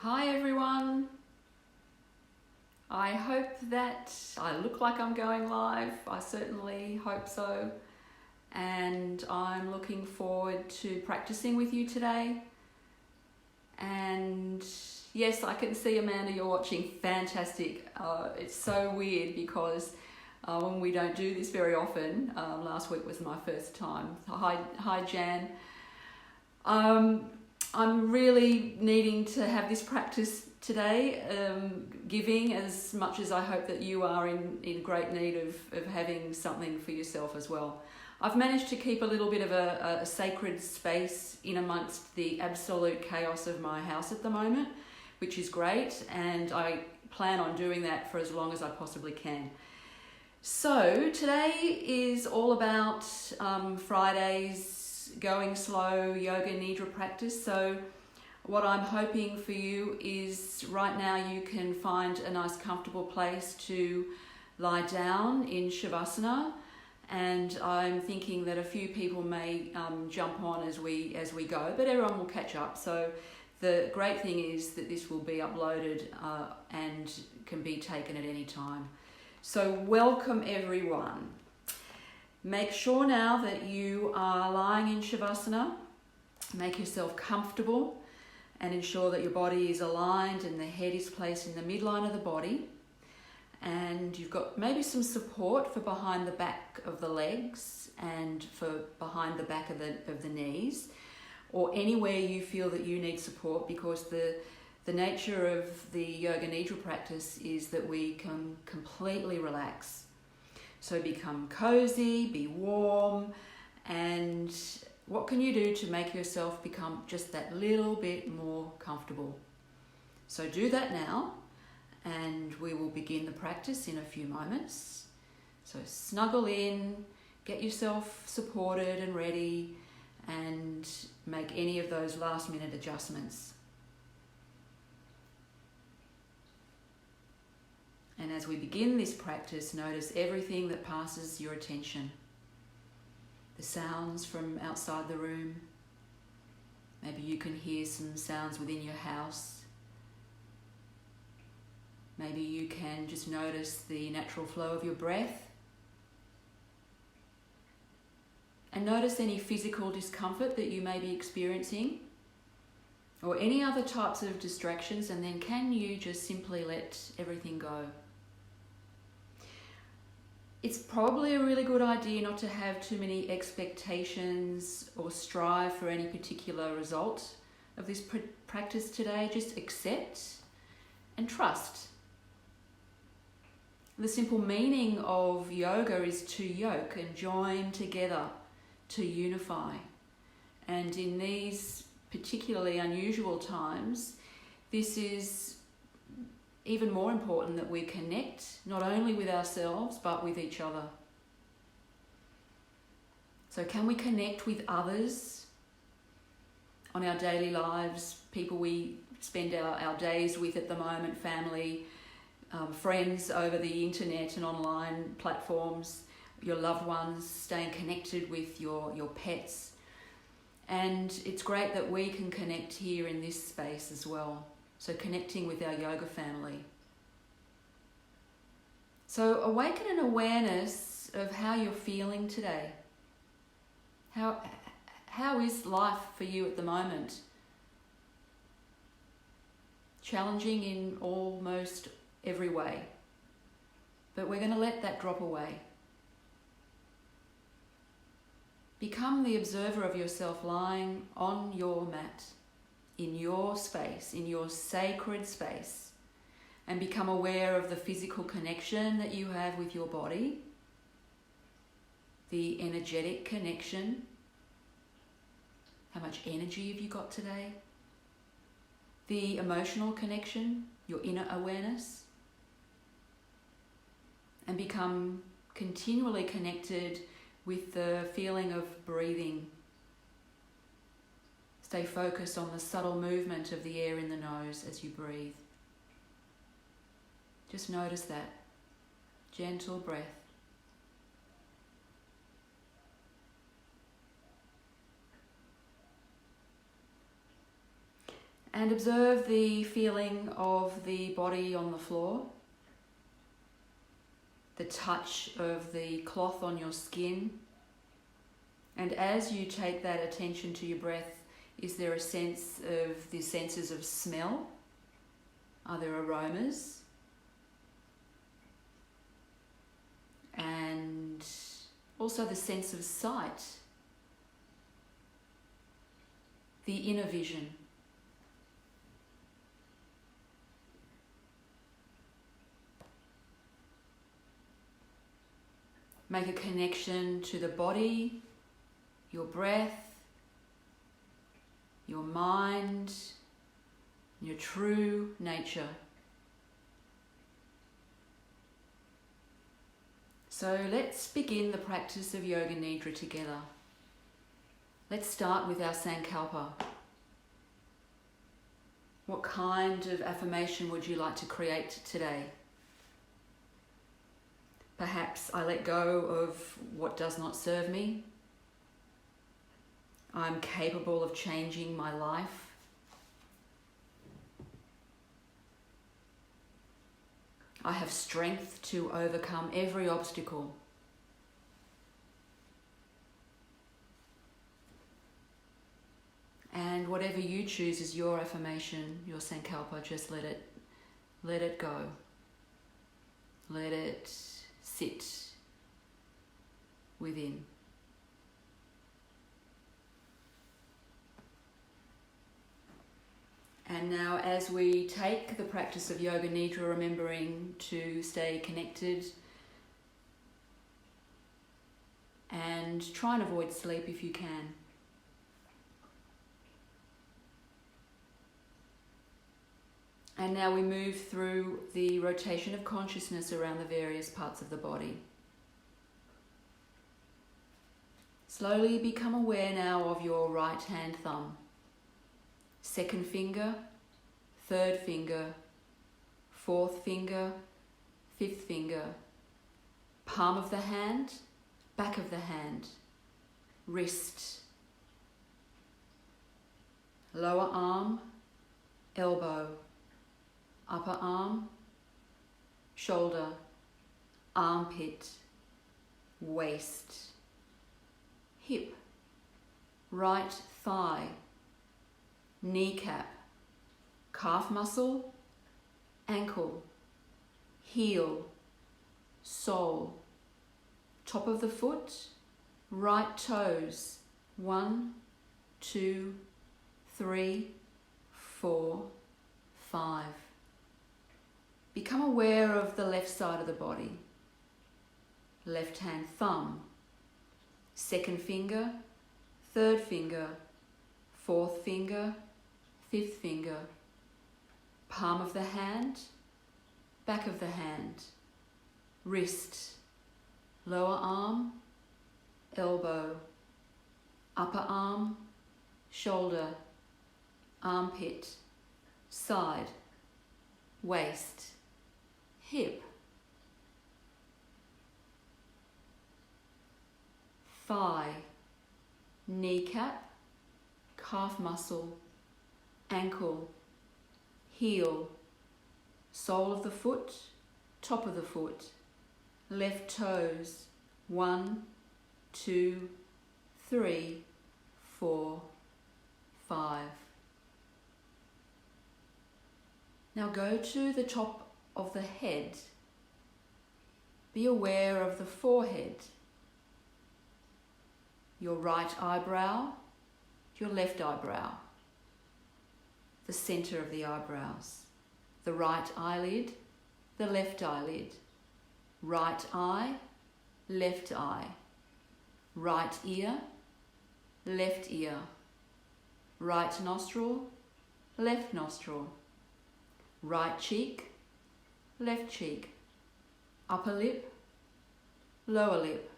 Hi everyone. I hope that I look like I'm going live. I certainly hope so. And I'm looking forward to practicing with you today. And yes, I can see Amanda, you're watching. Fantastic. It's so weird because when we don't do this very often, last week was my first time. Hi Jan. I'm really needing to have this practice today, giving as much as I hope that you are in great need of having something for yourself as well. I've managed to keep a little bit of a sacred space in amongst the absolute chaos of my house at the moment, which is great, and I plan on doing that for as long as I possibly can. So today is all about Friday's going slow Yoga Nidra practice. So what I'm hoping for you is right now you can find a nice comfortable place to lie down in Savasana, and I'm thinking that a few people may jump on as we go, but everyone will catch up. So the great thing is that this will be uploaded and can be taken at any time. So welcome everyone. Make sure now that you are lying in Savasana. Make yourself comfortable and ensure that your body is aligned and the head is placed in the midline of the body. And you've got maybe some support for behind the back of the legs and for behind the back of the knees, or anywhere you feel that you need support, because the nature of the Yoga Nidra practice is that we can completely relax. So become cozy, be warm, and what can you do to make yourself become just that little bit more comfortable? So do that now, and we will begin the practice in a few moments. So snuggle in, get yourself supported and ready, and make any of those last minute adjustments. And as we begin this practice, notice everything that passes your attention. The sounds from outside the room. Maybe you can hear some sounds within your house. Maybe you can just notice the natural flow of your breath. And notice any physical discomfort that you may be experiencing, or any other types of distractions, and then can you just simply let everything go? It's probably a really good idea not to have too many expectations or strive for any particular result of this practice today. Just accept and trust. The simple meaning of yoga is to yoke and join together, to unify. And in these particularly unusual times, this is even more important that we connect not only with ourselves but with each other. So can we connect with others on our daily lives, people we spend our days with at the moment, family, friends over the internet and online platforms, your loved ones, staying connected with your pets. And it's great that we can connect here in this space as well. So connecting with our yoga family. So awaken an awareness of how you're feeling today. How is life for you at the moment? Challenging in almost every way. But we're going to let that drop away. Become the observer of yourself lying on your mat, in your space, in your sacred space, and become aware of the physical connection that you have with your body, the energetic connection. How much energy have you got today? The emotional connection, your inner awareness, and become continually connected with the feeling of breathing. Stay focused on the subtle movement of the air in the nose as you breathe. Just notice that gentle breath. And observe the feeling of the body on the floor, the touch of the cloth on your skin. And as you take that attention to your breath, is there a sense of the senses of smell? Are there aromas? And also the sense of sight, the inner vision. Make a connection to the body, your breath, your mind, your true nature. So let's begin the practice of Yoga Nidra together. Let's start with our Sankalpa. What kind of affirmation would you like to create today? Perhaps I let go of what does not serve me. I'm capable of changing my life. I have strength to overcome every obstacle. And whatever you choose as your affirmation, your Sankalpa, just let it go. Let it sit within. And now as we take the practice of Yoga Nidra, remembering to stay connected and try and avoid sleep if you can. And now we move through the rotation of consciousness around the various parts of the body. Slowly become aware now of your right hand thumb, second finger, third finger, fourth finger, fifth finger, palm of the hand, back of the hand, wrist, lower arm, elbow, upper arm, shoulder, armpit, waist, hip, right thigh, kneecap, calf muscle, ankle, heel, sole, top of the foot, right toes, 1, 2, 3, 4, 5. Become aware of the left side of the body. Left hand thumb, second finger, third finger, fourth finger, fifth finger, palm of the hand, back of the hand, wrist, lower arm, elbow, upper arm, shoulder, armpit, side, waist, hip, thigh, kneecap, calf muscle, ankle, heel, sole of the foot, top of the foot, left toes, 1, 2, 3, 4, 5. Now go to the top of the head. Be aware of the forehead, your right eyebrow, your left eyebrow, the center of the eyebrows, the right eyelid, the left eyelid, right eye, left eye, right ear, left ear, right nostril, left nostril, right cheek, left cheek, upper lip, lower lip,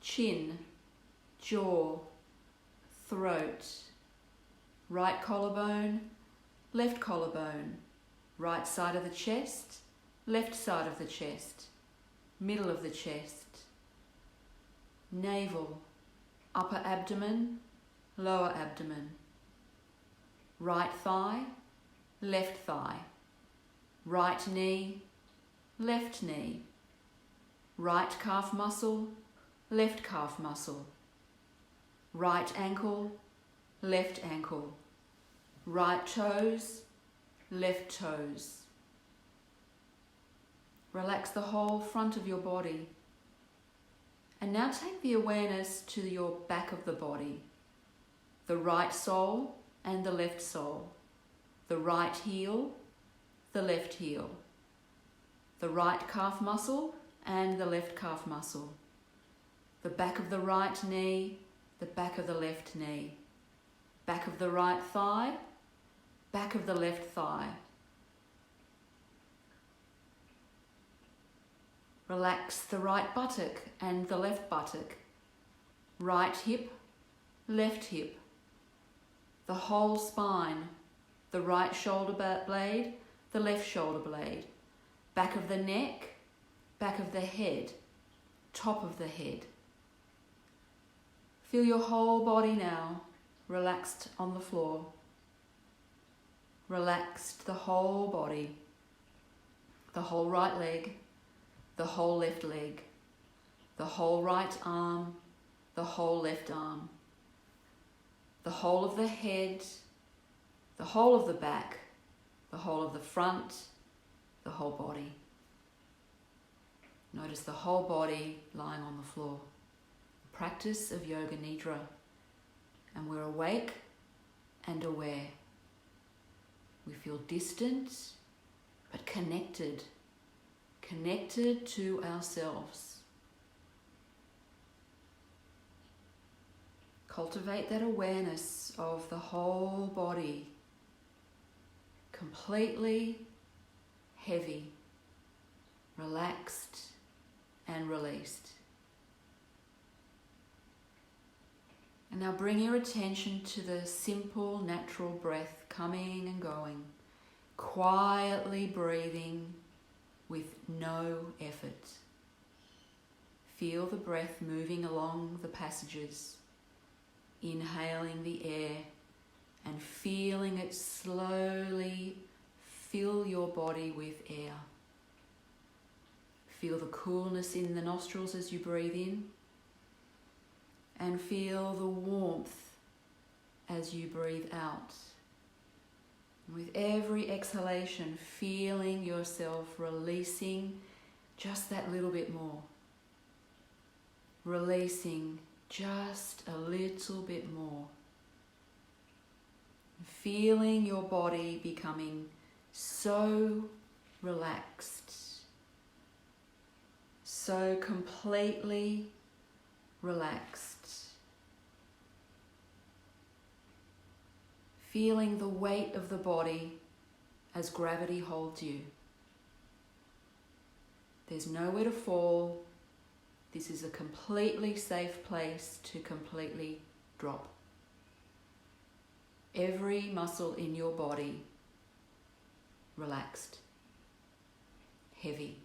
chin, jaw, throat, right collarbone, left collarbone, right side of the chest, left side of the chest, middle of the chest, navel, upper abdomen, lower abdomen, right thigh, left thigh, right knee, left knee, right calf muscle, left calf muscle, right ankle, left ankle, right toes, left toes. Relax the whole front of your body. And now take the awareness to your back of the body, the right sole and the left sole, the right heel, the left heel, the right calf muscle and the left calf muscle, the back of the right knee, the back of the left knee, back of the right thigh, back of the left thigh. Relax the right buttock and the left buttock, right hip, left hip, the whole spine, the right shoulder blade, the left shoulder blade, back of the neck, back of the head, top of the head. Feel your whole body now relaxed on the floor. Relaxed the whole body, the whole right leg, the whole left leg, the whole right arm, the whole left arm, the whole of the head, the whole of the back, the whole of the front, the whole body. Notice the whole body lying on the floor. The practice of Yoga Nidra. And we're awake and aware. We feel distant but connected. Connected to ourselves. Cultivate that awareness of the whole body, completely heavy, relaxed and released. And now bring your attention to the simple, natural breath coming and going, quietly breathing with no effort. Feel the breath moving along the passages, inhaling the air and feeling it slowly fill your body with air. Feel the coolness in the nostrils as you breathe in, and feel the warmth as you breathe out. With every exhalation, feeling yourself releasing just that little bit more. Releasing just a little bit more. Feeling your body becoming so relaxed, so completely relaxed. Feeling the weight of the body as gravity holds you. There's nowhere to fall. This is a completely safe place to completely drop. Every muscle in your body relaxed, heavy.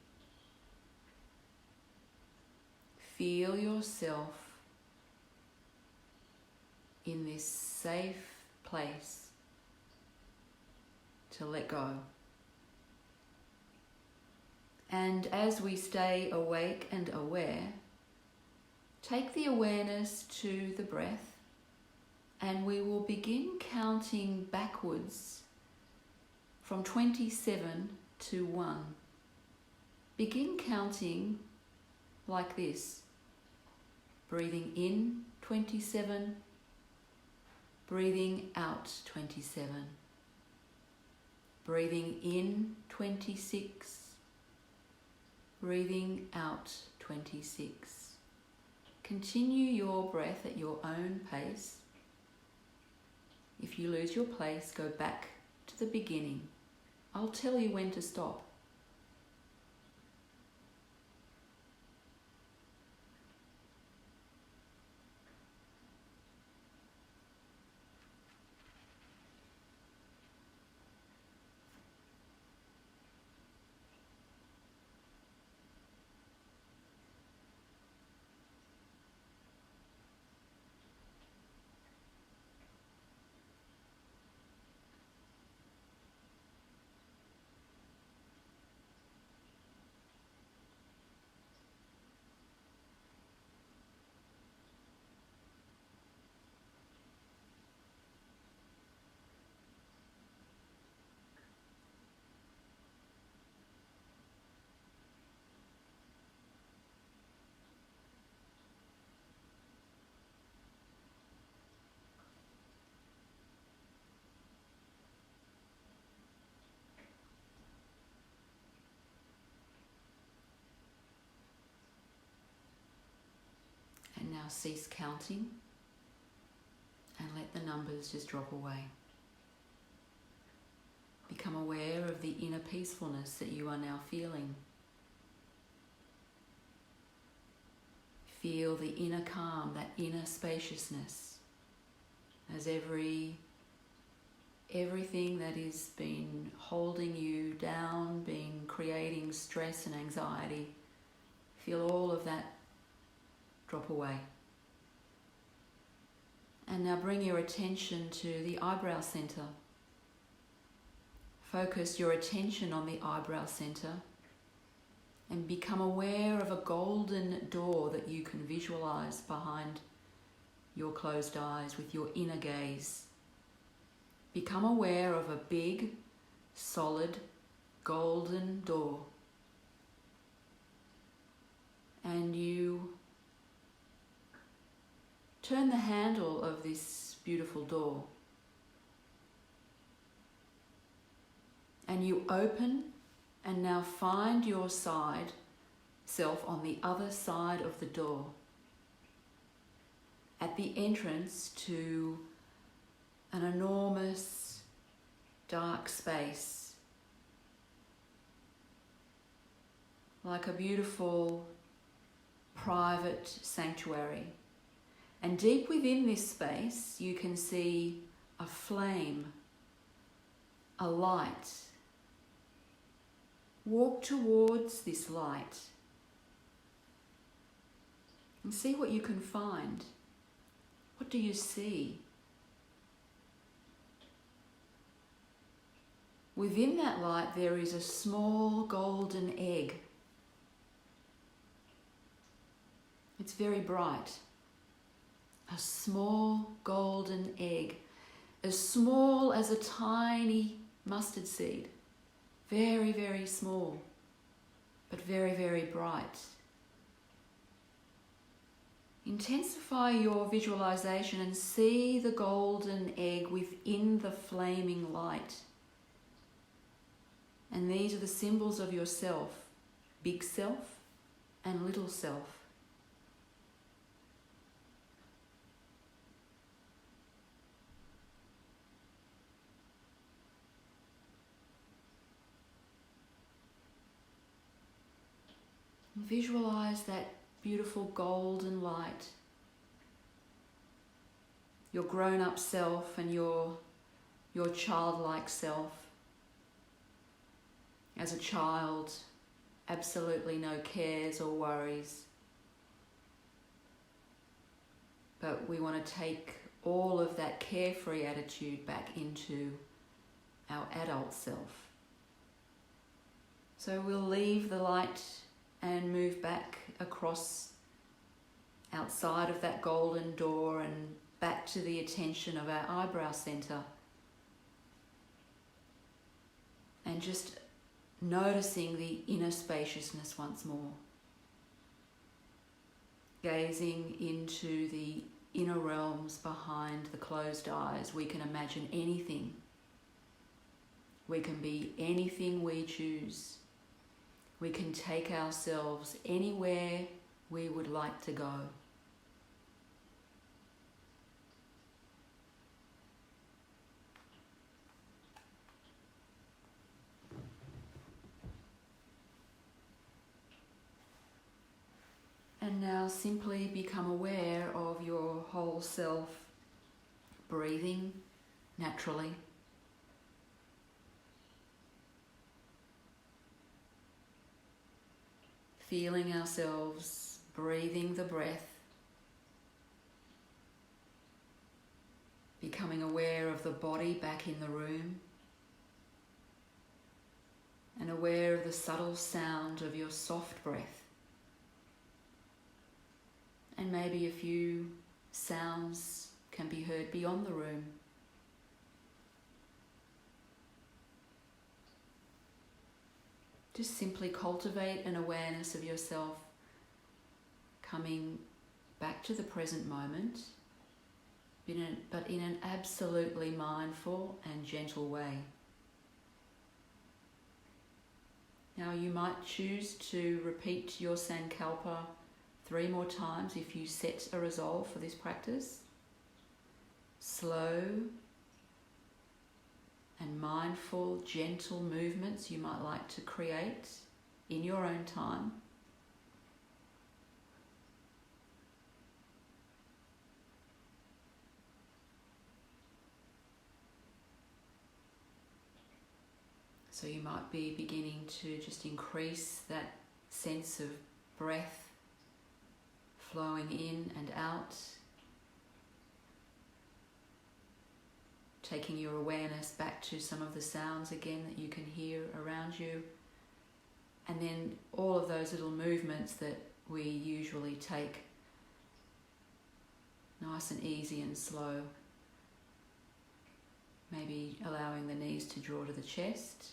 Feel yourself in this safe place to let go. And as we stay awake and aware, take the awareness to the breath, and we will begin counting backwards from 27 to 1. Begin counting like this. Breathing in 27, breathing out 27, breathing in 26, breathing out 26. Continue your breath at your own pace. If you lose your place, go back to the beginning. I'll tell you when to stop. cease counting and let the numbers just drop away. Become aware of the inner peacefulness that you are now feeling. Feel the inner calm, that inner spaciousness, as everything that has been holding you down, been creating stress and anxiety, feel all of that drop away. And now bring your attention to the eyebrow center. Focus your attention on the eyebrow center and become aware of a golden door that you can visualize behind your closed eyes with your inner gaze. Become aware of a big, solid, golden door. And you turn the handle of this beautiful door. And you open and now find your self on the other side of the door, at the entrance to an enormous dark space, like a beautiful private sanctuary. And deep within this space you can see a flame, a light. Walk towards this light and see what you can find. What do you see? Within that light there is a small golden egg. It's very bright. A small golden egg, as small as a tiny mustard seed. Very, very small, but very, very bright. Intensify your visualization and see the golden egg within the flaming light. And these are the symbols of yourself, big self and little self. Visualize that beautiful golden light. Your grown-up self and your childlike self. As a child, absolutely no cares or worries. But we want to take all of that carefree attitude back into our adult self. So we'll leave the light and move back across outside of that golden door and back to the attention of our eyebrow center. And just noticing the inner spaciousness once more. Gazing into the inner realms behind the closed eyes, we can imagine anything. We can be anything we choose. We can take ourselves anywhere we would like to go. And now simply become aware of your whole self, breathing naturally. Feeling ourselves, breathing the breath, becoming aware of the body back in the room, and aware of the subtle sound of your soft breath. And maybe a few sounds can be heard beyond the room. Just simply cultivate an awareness of yourself, coming back to the present moment, but in an absolutely mindful and gentle way. Now you might choose to repeat your Sankalpa 3 more times if you set a resolve for this practice. Slow and mindful, gentle movements you might like to create in your own time. So you might be beginning to just increase that sense of breath flowing in and out, taking your awareness back to some of the sounds again that you can hear around you, and then all of those little movements that we usually take nice and easy and slow. Maybe allowing the knees to draw to the chest.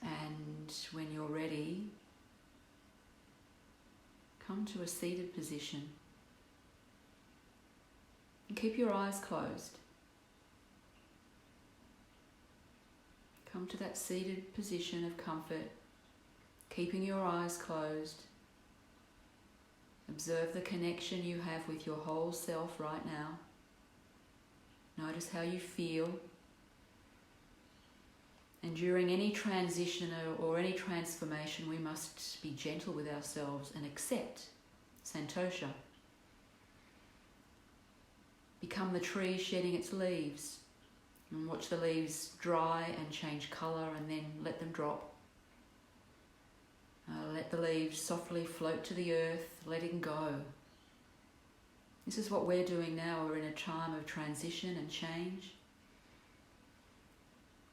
And when you're ready, come to a seated position. And keep your eyes closed. Come to that seated position of comfort, keeping your eyes closed. Observe the connection you have with your whole self right now. Notice how you feel. And during any transition or any transformation, we must be gentle with ourselves and accept santosha. Become the tree shedding its leaves, and watch the leaves dry and change colour, and then let them drop. Let the leaves softly float to the earth, letting go. This is what we're doing now. We're in a time of transition and change.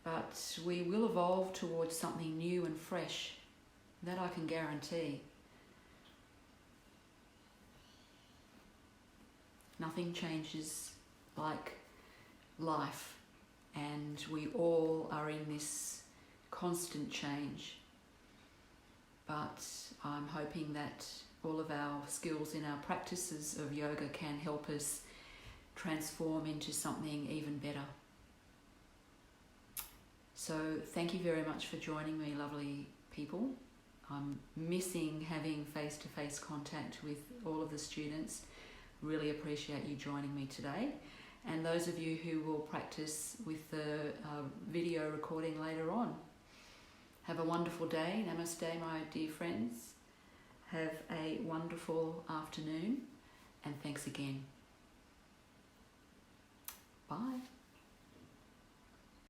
But we will evolve towards something new and fresh. That I can guarantee. Nothing changes like life, and we all are in this constant change. But I'm hoping that all of our skills in our practices of yoga can help us transform into something even better. So thank you very much for joining me, lovely people. I'm missing having face-to-face contact with all of the students. Really appreciate you joining me today. And those of you who will practice with the video recording later on. Have a wonderful day. Namaste, my dear friends. Have a wonderful afternoon, and thanks again. Bye.